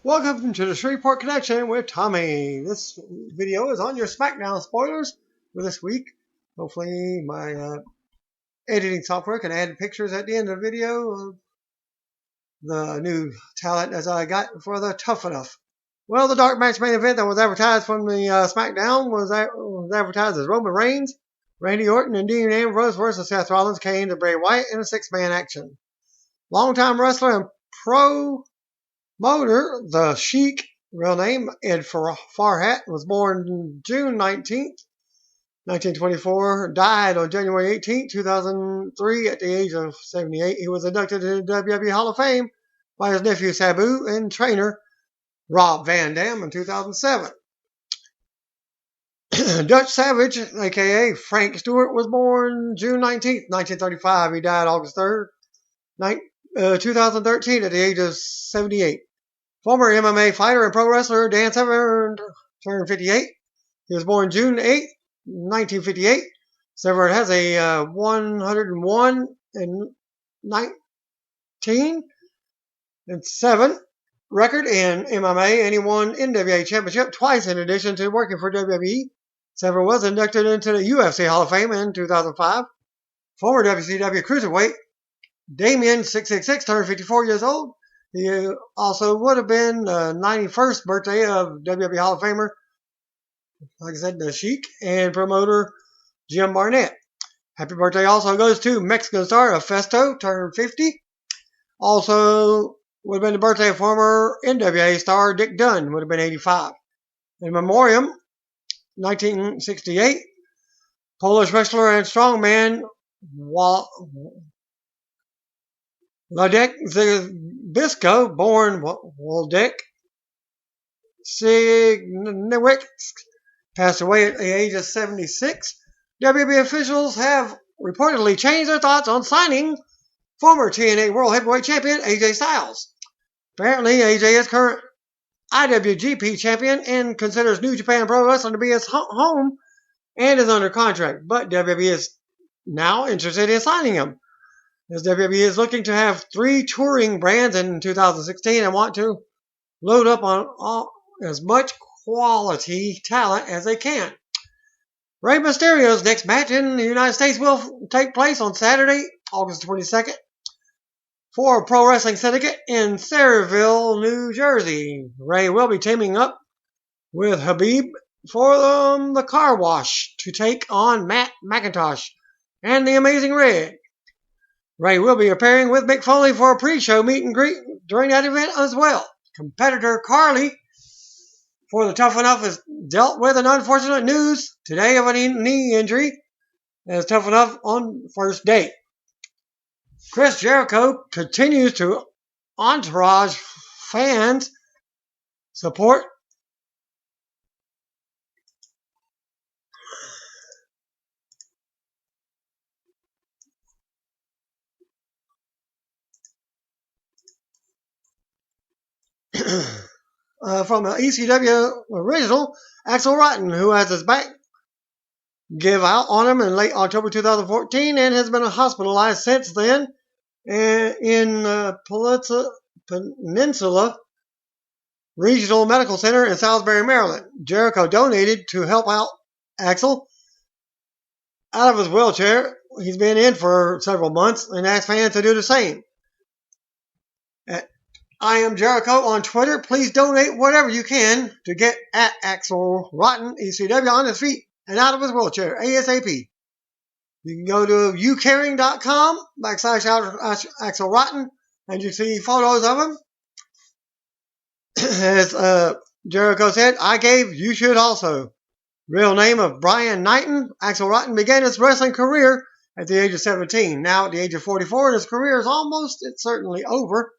Welcome to the Shreveport Connection with Tommy. This video is on your Smackdown spoilers for this week. Hopefully my editing software can add pictures at the end of the video of the new talent as I got for the Tough Enough. Well, the dark match main event that was advertised from the Smackdown was advertised as Roman Reigns, Randy Orton, and Dean Ambrose versus Seth Rollins, Kane, and Bray Wyatt in a six-man action. Longtime wrestler and promoter, the Sheik, real name Ed Farhat, was born June 19th, 1924, died on January 18th, 2003 at the age of 78. He was inducted into the WWE Hall of Fame by his nephew Sabu and trainer Rob Van Dam in 2007. Dutch Savage, a.k.a. Frank Stewart, was born June 19th, 1935. He died August 3rd, 2013 at the age of 78. Former MMA fighter and pro wrestler Dan Severn turned 58. He was born June 8, 1958. Severn has a 101 and 19 and 7 record in MMA, and he won NWA Championship twice in addition to working for WWE. Severn was inducted into the UFC Hall of Fame in 2005. Former WCW Cruiserweight Damien 666 turned 54 years old. He also would have been the 91st birthday of WWE Hall of Famer, like I said, the Sheik, and promoter Jim Barnett. Happy birthday also goes to Mexican star of Festo, turned 50. Also would have been the birthday of former NWA star Dick Dunn, would have been 85. In memoriam, 1968, Polish wrestler and strongman Władek Zbyszko, born Władek Signiewicz, passed away at the age of 76. WWE officials have reportedly changed their thoughts on signing former TNA World Heavyweight Champion AJ Styles. Apparently, AJ is current IWGP Champion and considers New Japan Pro Wrestling to be his home and is under contract, but WWE is now interested in signing him, as WWE is looking to have 3 touring brands in 2016 and want to load up on as much quality talent as they can. Rey Mysterio's next match in the United States will take place on Saturday, August 22nd, for Pro Wrestling Syndicate in Sayreville, New Jersey. Rey will be teaming up with Habib for the Car Wash to take on Matt McIntosh and the Amazing Red. Rey will be appearing with Mick Foley for a pre-show meet and greet during that event as well. Competitor Carly for the Tough Enough has dealt with an unfortunate news today of a knee injury as Tough Enough on first date. Chris Jericho continues to entourage fans support from an ECW original, Axel Rotten, who has his back give out on him in late October 2014 and has been hospitalized since then in Peninsula Regional Medical Center in Salisbury, Maryland. Jericho donated to help out Axel out of his wheelchair. He's been in for several months and asked fans to do the same. I am Jericho on Twitter. Please donate whatever you can to get at Axel Rotten, ECW, on his feet and out of his wheelchair ASAP. You can go to ucaring.com/Axel Rotten and you see photos of him. As Jericho said, I gave, you should also. Real name of Brian Knighton. Axel Rotten began his wrestling career at the age of 17. Now at the age of 44, his career is it's certainly over.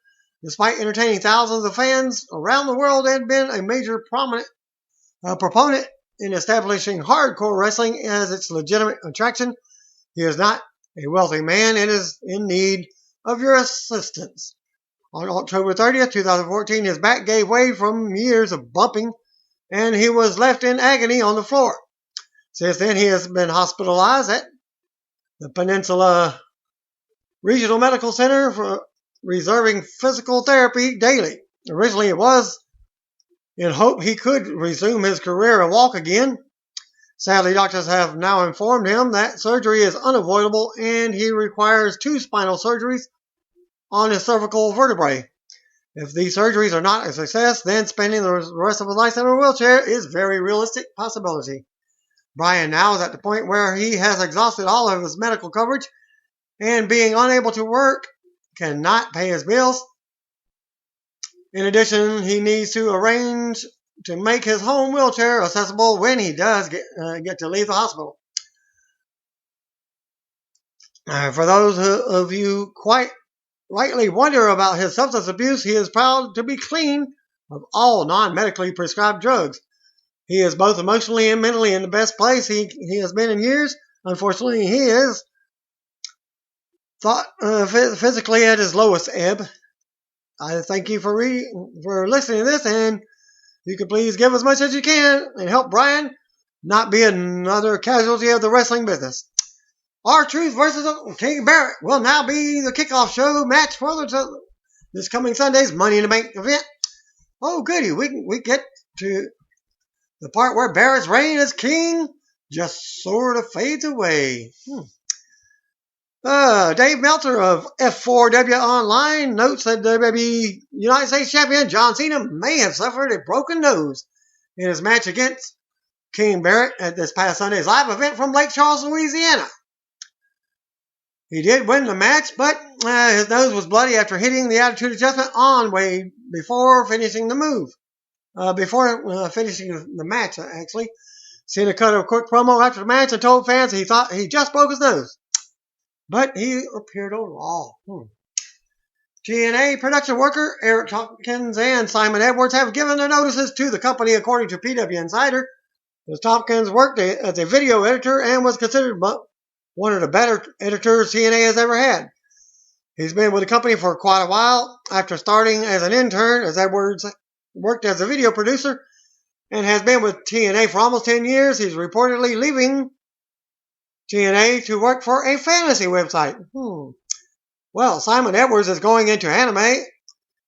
Despite entertaining thousands of fans around the world and been a major proponent in establishing hardcore wrestling as its legitimate attraction, he is not a wealthy man and is in need of your assistance. On October 30th, 2014, his back gave way from years of bumping, and he was left in agony on the floor. Since then, he has been hospitalized at the Peninsula Regional Medical Center for reserving physical therapy daily. Originally, it was in hope he could resume his career and walk again. Sadly, doctors have now informed him that surgery is unavoidable and he requires 2 spinal surgeries on his cervical vertebrae. If these surgeries are not a success, then spending the rest of his life in a wheelchair is a very realistic possibility. Bryan now is at the point where he has exhausted all of his medical coverage and being unable to work cannot pay his bills. In addition, he needs to arrange to make his home wheelchair accessible when he does get to leave the hospital. For those of you quite rightly wonder about his substance abuse, he is proud to be clean of all non-medically prescribed drugs. He is both emotionally and mentally in the best place he has been in years. Unfortunately, he is physically at his lowest ebb. I thank you for listening to this, and you can please give as much as you can and help Bryan not be another casualty of the wrestling business. R-Truth versus King Barrett will now be the kickoff show match for this coming Sunday's Money in the Bank event. Oh, goody. We get to the part where Barrett's reign as king just sort of fades away. Dave Meltzer of F4W Online notes that WWE United States Champion John Cena may have suffered a broken nose in his match against King Barrett at this past Sunday's live event from Lake Charles, Louisiana. He did win the match, but his nose was bloody after hitting the attitude adjustment on Wade before finishing the move. Finishing the match, actually. Cena cut a quick promo after the match and told fans he thought he just broke his nose. But he appeared on Raw. TNA production worker Eric Tompkins and Simon Edwards have given their notices to the company, according to PW Insider. As Tompkins worked as a video editor and was considered one of the better editors TNA has ever had. He's been with the company for quite a while. After starting as an intern, as Edwards worked as a video producer and has been with TNA for almost 10 years, he's reportedly leaving TNA to work for a fantasy website. Well, Simon Edwards is going into anime.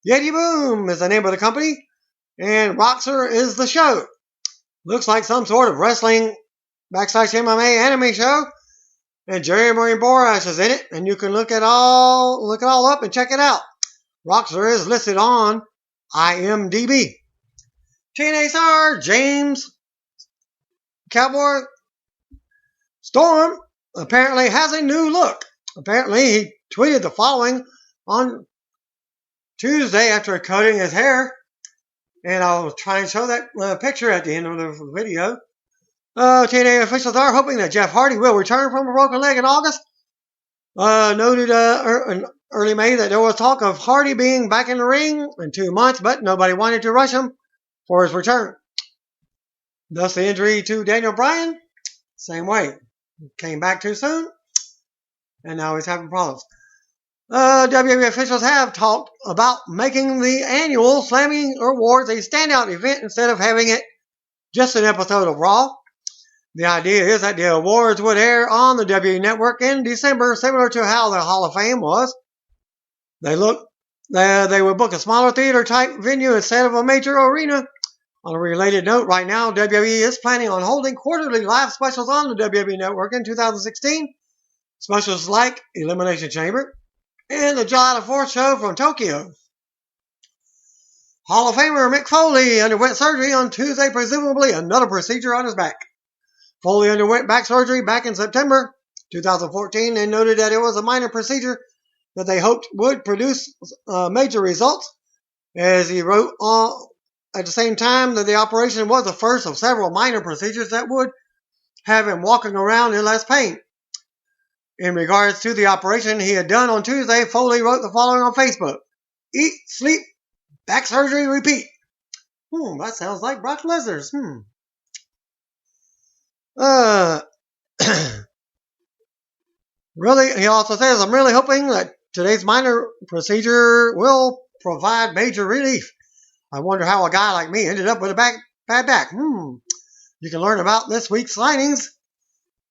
Yeti Boom is the name of the company, and Roxer is the show. Looks like some sort of wrestling / MMA anime show. And Jerry Marie Borash is in it, and you can look it all up and check it out. Roxer is listed on IMDb. TNA star James Cowboy Storm apparently has a new look. Apparently, he tweeted the following on Tuesday after cutting his hair. And I'll try and show that picture at the end of the video. TNA officials are hoping that Jeff Hardy will return from a broken leg in August. Noted in early May that there was talk of Hardy being back in the ring in 2 months, but nobody wanted to rush him for his return. Thus, the injury to Daniel Bryan, same way. Came back too soon, and now he's having problems. WWE officials have talked about making the annual Slammy Awards a standout event instead of having it just an episode of Raw. The idea is that the awards would air on the WWE Network in December, similar to how the Hall of Fame was. They would book a smaller theater-type venue instead of a major arena. On a related note, right now, WWE is planning on holding quarterly live specials on the WWE Network in 2016. Specials like Elimination Chamber and the July the 4th show from Tokyo. Hall of Famer Mick Foley underwent surgery on Tuesday, presumably another procedure on his back. Foley underwent back surgery back in September 2014 and noted that it was a minor procedure that they hoped would produce major results. As he wrote at the same time that the operation was the first of several minor procedures that would have him walking around in less pain. In regards to the operation he had done on Tuesday, Foley wrote the following on Facebook. Eat, sleep, back surgery, repeat. That sounds like Brock Lesnar's. Really, he also says, I'm really hoping that today's minor procedure will provide major relief. I wonder how a guy like me ended up with a bad back. You can learn about this week's signings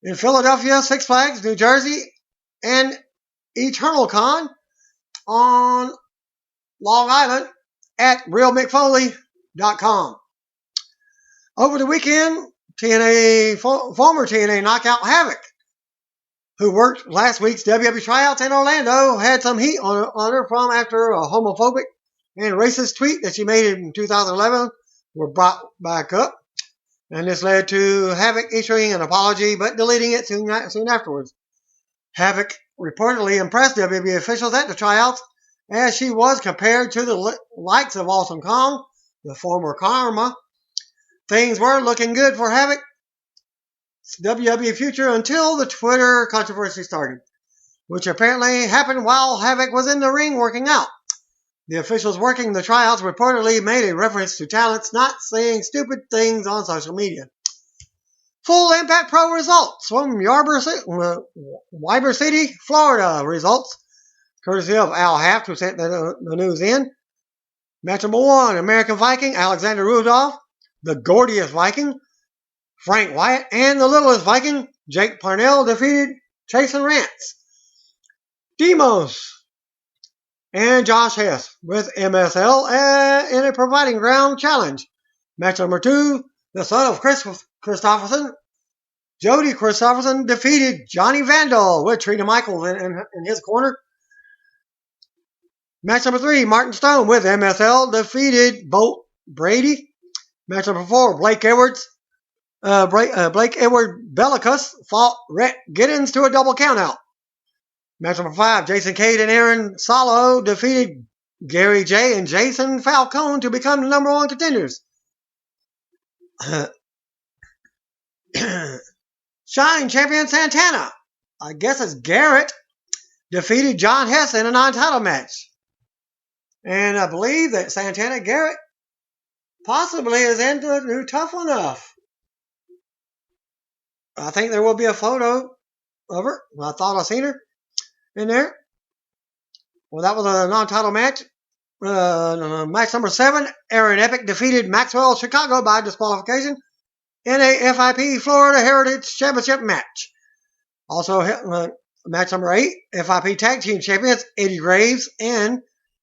in Philadelphia, Six Flags, New Jersey, and EternalCon on Long Island at realmickfoley.com. Over the weekend, former TNA Knockout Havoc, who worked last week's WWE tryouts in Orlando, had some heat on her from after a homophobic and racist tweet that she made in 2011 were brought back up. And this led to Havoc issuing an apology but deleting it soon afterwards. Havoc reportedly impressed WWE officials at the tryouts as she was compared to the likes of Awesome Kong, the former Karma. Things were looking good for Havoc's WWE future until the Twitter controversy started, which apparently happened while Havoc was in the ring working out. The officials working the tryouts reportedly made a reference to talents not saying stupid things on social media. Full Impact Pro results from Ybor City, Florida. Results courtesy of Al Haft, who sent the news in. Match number 1, American Viking, Alexander Rudolph, the Gordiest Viking, Frank Wyatt, and the Littlest Viking, Jake Parnell, defeated Chase and Rance, Demos, and Josh Hess with MSL in a Providing Ground challenge. Match number 2, the son of Chris Christopherson, Jody Christopherson, defeated Johnny Vandal with Trina Michaels in his corner. Match number 3, Martin Stone with MSL defeated Bolt Brady. Match number 4, Blake Edwards Bellicus fought Rhett Giddens to a double countout. Match number 5, Jason Cade and Aaron Solo defeated Gary J and Jason Falcone to become the number 1 contenders. Shine champion Santana, I guess it's Garrett, defeated John Hess in a non-title match. And I believe that Santana Garrett possibly is into the new Tough Enough. I think there will be a photo of her. I thought I seen her in there. Well, that was a non-title match. Match number 7, Aaron Epic defeated Maxwell Chicago by disqualification in a FIP Florida Heritage Championship match. Also, match number 8, FIP Tag Team Champions Eddie Graves and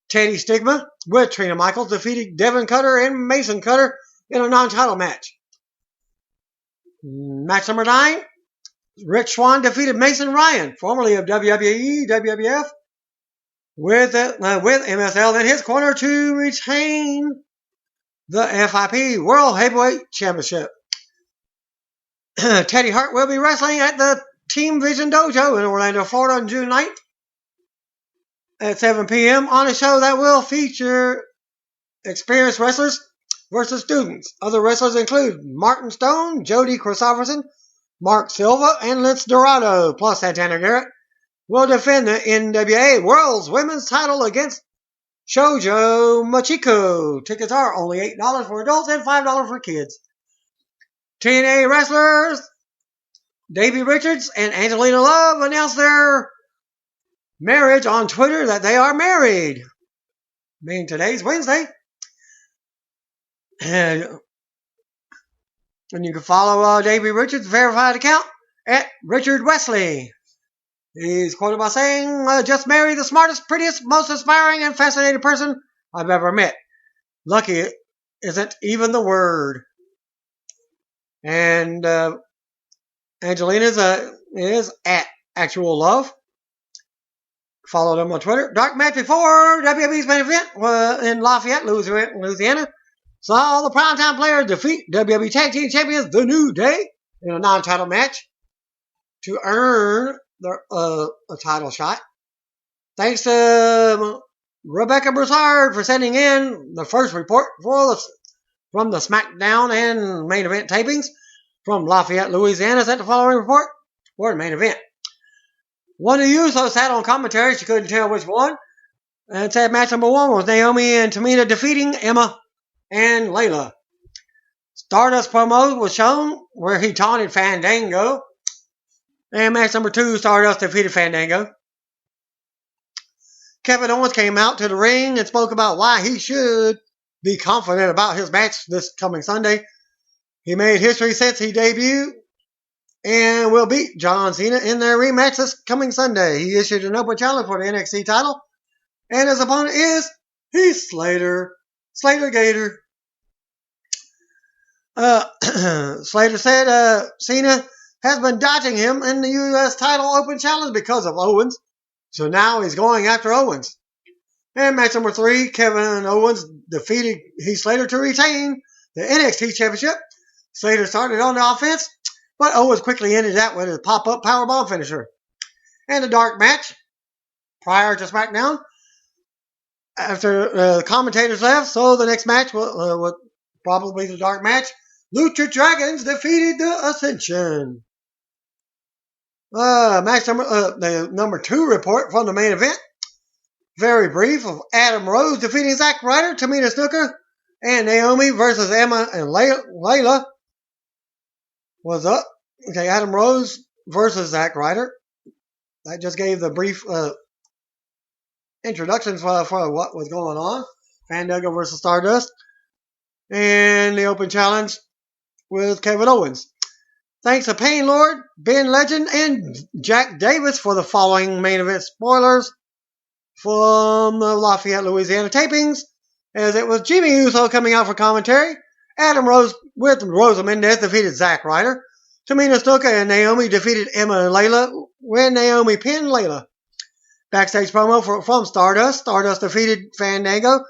Teddy Stigma with Trina Michaels defeated Devin Cutter and Mason Cutter in a non-title match. Match number 9, Rich Swann defeated Mason Ryan, formerly of WWE, WWF, with MSL in his corner to retain the FIP World Heavyweight Championship. Teddy Hart will be wrestling at the Team Vision Dojo in Orlando, Florida on June 9th at 7 p.m. on a show that will feature experienced wrestlers versus students. Other wrestlers include Martin Stone, Jody Christopherson, Mark Silva, and Lince Dorado, plus Santana Garrett will defend the NWA World's Women's title against Shoujo Machiko. Tickets are only $8 for adults and $5 for kids. TNA wrestlers Davey Richards and Angelina Love announced their marriage on Twitter that they are married. Being today's Wednesday. And you can follow Davey Richards' verified account at Richard Wesley. He's quoted by saying, just married the smartest, prettiest, most inspiring, and fascinating person I've ever met. Lucky isn't even the word. And Angelina is at Actual Love. Follow them on Twitter. Dark match before WWE's main event in Lafayette, Louisiana. Saw the primetime players defeat WWE Tag Team Champions The New Day in a non-title match to earn a title shot. Thanks to Rebecca Broussard for sending in the first report from the Smackdown and main event tapings from Lafayette, Louisiana. Sent the following report for the main event. One of the Usos sat on commentary. She couldn't tell which one. And said match number 1 was Naomi and Tamina defeating Emma and Layla. Stardust promo was shown where he taunted Fandango. And match number 2, Stardust defeated Fandango. Kevin Owens came out to the ring and spoke about why he should be confident about his match this coming Sunday. He made history since he debuted and will beat John Cena in their rematch this coming Sunday. He issued an open challenge for the NXT title, and his opponent is Heath Slater Gator. Slater said Cena has been dodging him in the U.S. title open challenge because of Owens. So now he's going after Owens. And match number 3, Kevin Owens defeated Heath Slater to retain the NXT Championship. Slater started on the offense, but Owens quickly ended that with his pop-up powerbomb finisher. And a dark match prior to Smackdown after the commentators left. So the next match was probably the dark match. Lucha Dragons defeated the Ascension. Match number the number 2 report from the main event. Very brief of Adam Rose defeating Zack Ryder, Tamina Snuka, and Naomi versus Emma and Layla. Was up. Okay, Adam Rose versus Zack Ryder. That just gave the brief introductions for what was going on. Fandango versus Stardust. And the open challenge with Kevin Owens. Thanks to Pain Lord, Ben Legend, and Jack Davis for the following main event spoilers from the Lafayette, Louisiana tapings, as it was Jimmy Uso coming out for commentary. Adam Rose with Rosa Mendez defeated Zack Ryder. Tamina Snuka and Naomi defeated Emma and Layla when Naomi pinned Layla. Backstage promo from Stardust. Stardust defeated Fandango,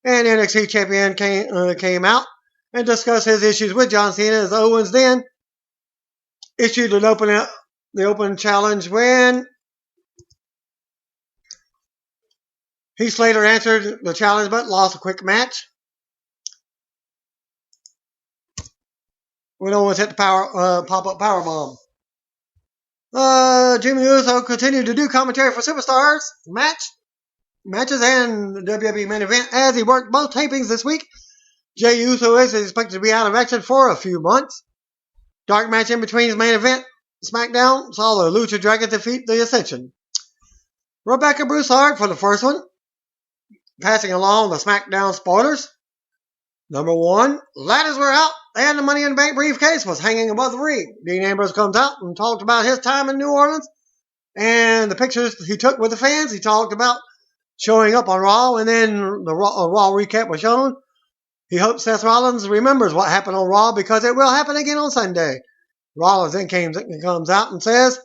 and NXT champion came out and discussed his issues with John Cena as Owens then issued the open challenge when Heath Slater answered the challenge but lost a quick match. When Owens hit the pop-up powerbomb. Jimmy Uso continued to do commentary for Superstars matches and the WWE main event as he worked both tapings this week. Jey Uso is expected to be out of action for a few months. Dark match in between his main event, Smackdown, saw the Lucha Dragons defeat the Ascension. Rebecca Broussard for the first one, passing along the Smackdown spoilers. Number 1, ladders were out and the Money in the Bank briefcase was hanging above the ring. Dean Ambrose comes out and talked about his time in New Orleans and the pictures he took with the fans. He talked about showing up on Raw, and then the Raw recap was shown. He hopes Seth Rollins remembers what happened on Raw because it will happen again on Sunday. Rollins then comes out and says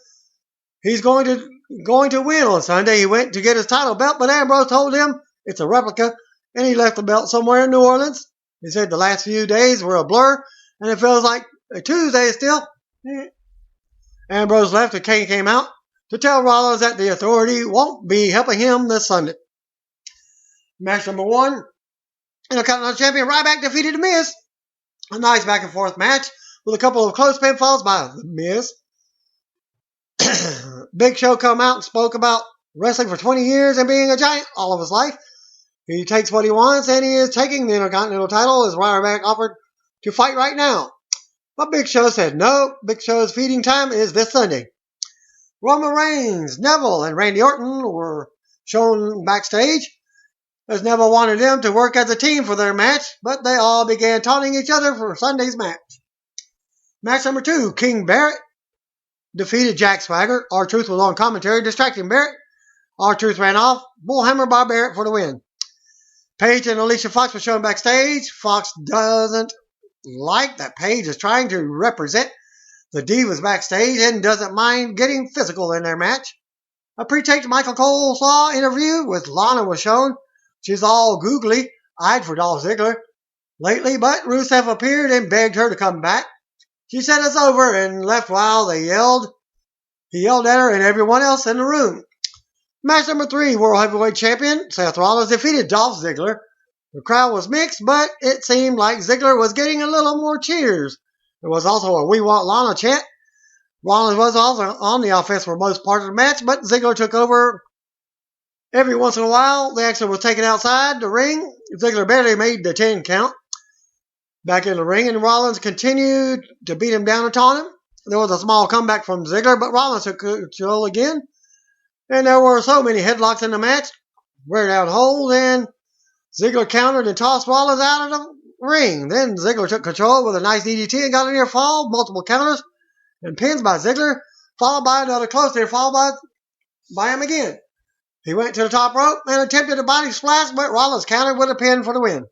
he's going to win on Sunday. He went to get his title belt, but Ambrose told him it's a replica, and he left the belt somewhere in New Orleans. He said the last few days were a blur, and it feels like a Tuesday still. Ambrose left, and Kane came out to tell Rollins that the Authority won't be helping him this Sunday. Match number 1. Intercontinental Champion Ryback defeated The Miz. A nice back and forth match with a couple of close pinfalls by The Miz. Big Show come out and spoke about wrestling for 20 years and being a giant all of his life. He takes what he wants, and he is taking the Intercontinental title as Ryback offered to fight right now. But Big Show said no. Big Show's feeding time is this Sunday. Roman Reigns, Neville, and Randy Orton were shown backstage, as Neville wanted them to work as a team for their match, but they all began taunting each other for Sunday's match. Match number 2, King Barrett defeated Jack Swagger. R-Truth was on commentary, distracting Barrett. R-Truth ran off, bullhammer by Barrett for the win. Paige and Alicia Fox were shown backstage. Fox doesn't like that Paige is trying to represent the Divas backstage and doesn't mind getting physical in their match. A pre-taped Michael Cole Slaw interview with Lana was shown. She's all googly-eyed for Dolph Ziggler lately, but Rusev appeared and begged her to come back. She said it's over and left while they yelled. He yelled at her and everyone else in the room. Match number 3, World Heavyweight Champion Seth Rollins defeated Dolph Ziggler. The crowd was mixed, but it seemed like Ziggler was getting a little more cheers. There was also a "We Want Lana" chant. Rollins was also on the offense for most part of the match, but Ziggler took over. Every once in a while, the action was taken outside the ring. Ziggler barely made the 10 count. Back in the ring, and Rollins continued to beat him down and taunt him. There was a small comeback from Ziggler, but Rollins took control again. And there were so many headlocks in the match, wearing out holds, and Ziggler countered and tossed Rollins out of the ring. Then Ziggler took control with a nice DDT and got a near fall, multiple counters, and pins by Ziggler, followed by another close near fall by him again. He went to the top rope and attempted a body splash, but Rollins countered with a pin for the win.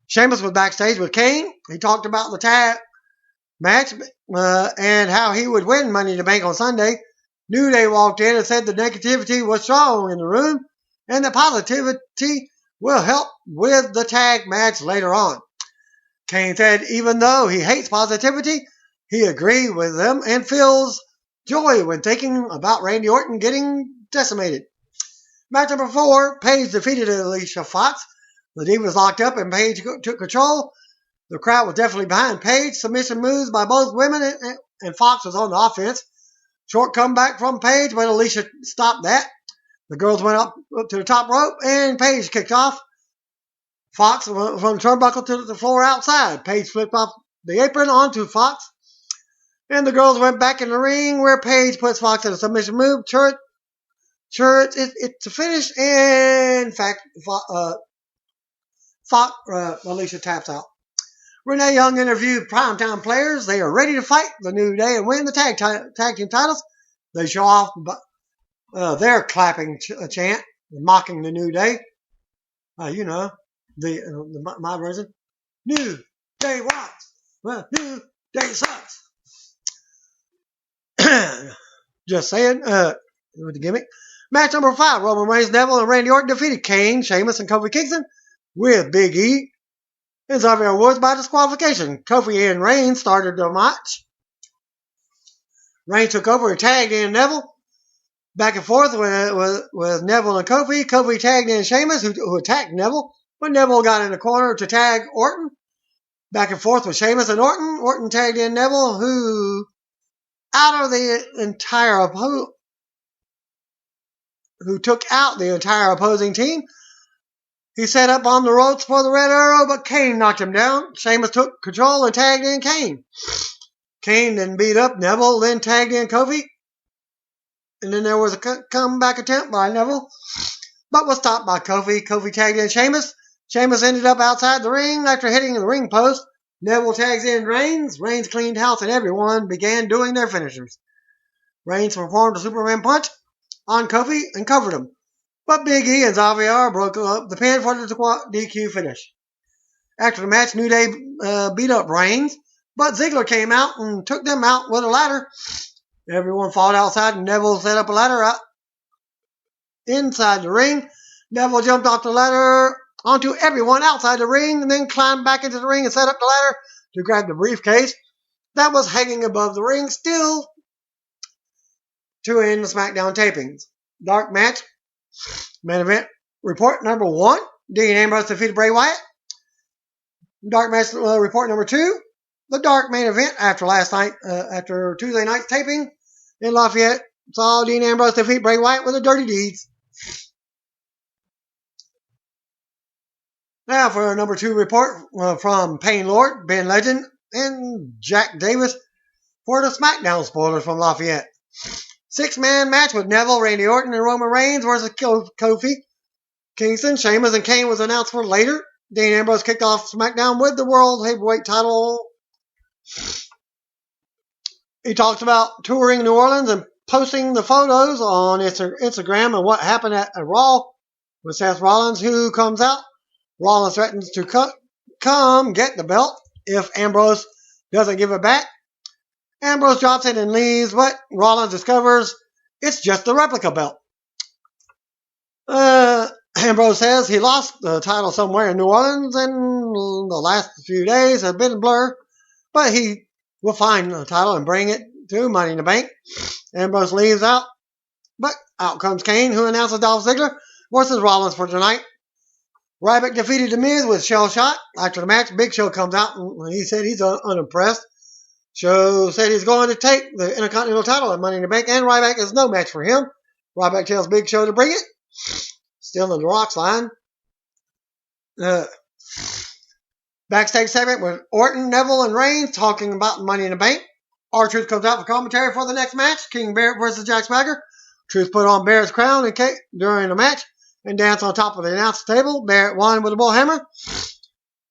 Sheamus was backstage with Kane. He talked about the tag match and how he would win Money in the Bank on Sunday. New Day walked in and said the negativity was strong in the room and the positivity will help with the tag match later on. Kane said even though he hates positivity, he agreed with them and feels joy when thinking about Randy Orton getting decimated. Match number 4, Paige defeated Alicia Fox. The Divas locked up and Paige took control. The crowd was definitely behind Paige. Submission moves by both women and Fox was on the offense. Short comeback from Paige, but Alicia stopped that. The girls went up to the top rope and Paige kicked off. Fox went from the turnbuckle to the floor outside. Paige flipped off the apron onto Fox. And the girls went back in the ring where Paige puts Fox in a submission move. It's a finish. And in fact, Alicia taps out. Renee Young interviewed primetime players. They are ready to fight the New Day and win the tag team titles. They show off their clapping chant, mocking the New Day. My version. New Day rocks. Well, New Day sucks. Just saying. With the gimmick. Match number 5. Roman Reigns, Neville, and Randy Orton defeated Kane, Sheamus, and Kofi Kingston with Big E and Xavier Woods by disqualification. Kofi and Reigns started the match. Reigns took over and tagged in Neville. Back and forth with Neville and Kofi. Kofi tagged in Sheamus, who attacked Neville. But Neville got in the corner to tag Orton. Back and forth with Sheamus and Orton. Orton tagged in Neville, who took out the entire opposing team. He set up on the ropes for the Red Arrow, but Kane knocked him down. Sheamus took control and tagged in Kane. Kane then beat up Neville, then tagged in Kofi. And then there was a comeback attempt by Neville, but was stopped by Kofi. Kofi tagged in Sheamus. Sheamus ended up outside the ring after hitting the ring post. Neville tags in Reigns. Reigns cleaned house and everyone began doing their finishers. Reigns performed a Superman punch on Kofi and covered him. But Big E and Xavier broke up the pin for the DQ finish. After the match, New Day beat up Reigns, but Ziggler came out and took them out with a ladder. Everyone fought outside and Neville set up a ladder out inside the ring. Neville jumped off the ladder onto everyone outside the ring and then climbed back into the ring and set up the ladder to grab the briefcase that was hanging above the ring, still to end the Smackdown tapings. Dark match. Main event report number 1. Dean Ambrose defeated Bray Wyatt. Dark match report number 2. The dark main event after Tuesday night's taping in Lafayette saw Dean Ambrose defeat Bray Wyatt with the Dirty Deeds. Now for number 2 report from Payne Lord, Ben Legend, and Jack Davis for the Smackdown spoilers from Lafayette. 6-man match with Neville, Randy Orton, and Roman Reigns versus Kofi Kingston. Sheamus and Kane was announced for later. Dean Ambrose kicked off SmackDown with the World Heavyweight title. He talks about touring New Orleans and posting the photos on Instagram and what happened at Raw with Seth Rollins, who comes out. Rollins threatens to come get the belt if Ambrose doesn't give it back. Ambrose drops it and leaves, but Rollins discovers it's just a replica belt. Ambrose says he lost the title somewhere in New Orleans and the last few days have been a blur, but he will find the title and bring it to Money in the Bank. Ambrose leaves out, but out comes Kane, who announces Dolph Ziggler versus Rollins for tonight. Ryback defeated The Miz with Shell Shot. After the match, Big Show comes out and he said he's unimpressed. Show said he's going to take the Intercontinental title at Money in the Bank, and Ryback is no match for him. Ryback tells Big Show to bring it. Still in the Rock's line. Backstage segment with Orton, Neville, and Reigns talking about Money in the Bank. R-Truth comes out for commentary for the next match. King Barrett versus Jack Swagger. Truth put on Barrett's crown and cake during the match and danced on top of the announce table. Barrett won with a bullhammer.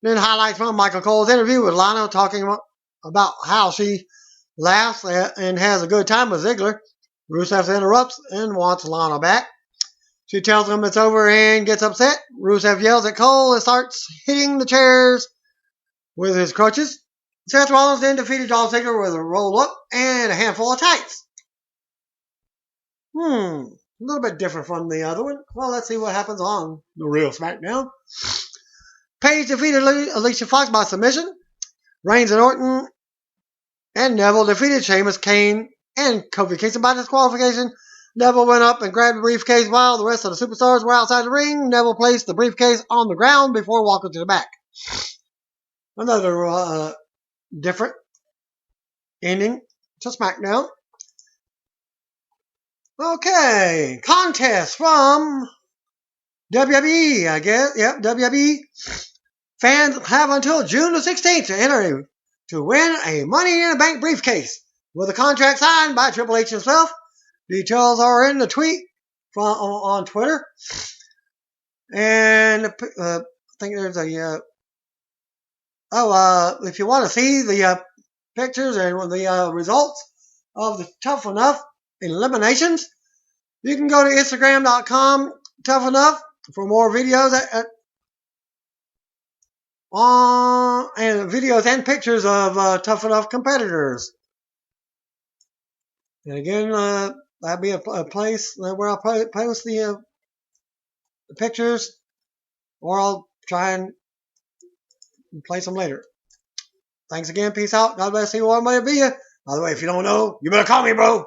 Then highlights from Michael Cole's interview with Lana talking about how she laughs and has a good time with Ziggler. Rusev interrupts and wants Lana back. She tells him it's over and gets upset. Rusev yells at Cole and starts hitting the chairs with his crutches. Seth Rollins then defeated Dolph Ziggler with a roll-up and a handful of tights. A little bit different from the other one. Well, let's see what happens on the real SmackDown. Paige defeated Alicia Fox by submission. Reigns and Orton and Neville defeated Sheamus, Kane, and Kofi Kingston by disqualification. Neville went up and grabbed the briefcase while the rest of the superstars were outside the ring. Neville placed the briefcase on the ground before walking to the back. Another different ending to SmackDown. Okay, contest from WWE, I guess. Yep, WWE. Fans have until June the 16th to enter to win a Money in the Bank briefcase with a contract signed by Triple H himself. Details are in the tweet on Twitter. And I think there's a... if you want to see the pictures and the results of the Tough Enough eliminations, you can go to Instagram.com Tough Enough for more videos and videos and pictures of Tough Enough competitors. And again, that'll be a place where I'll post the pictures, or I'll try and place them later. Thanks again. Peace out. God bless you. What may it be you. By the way, if you don't know, you better call me, bro.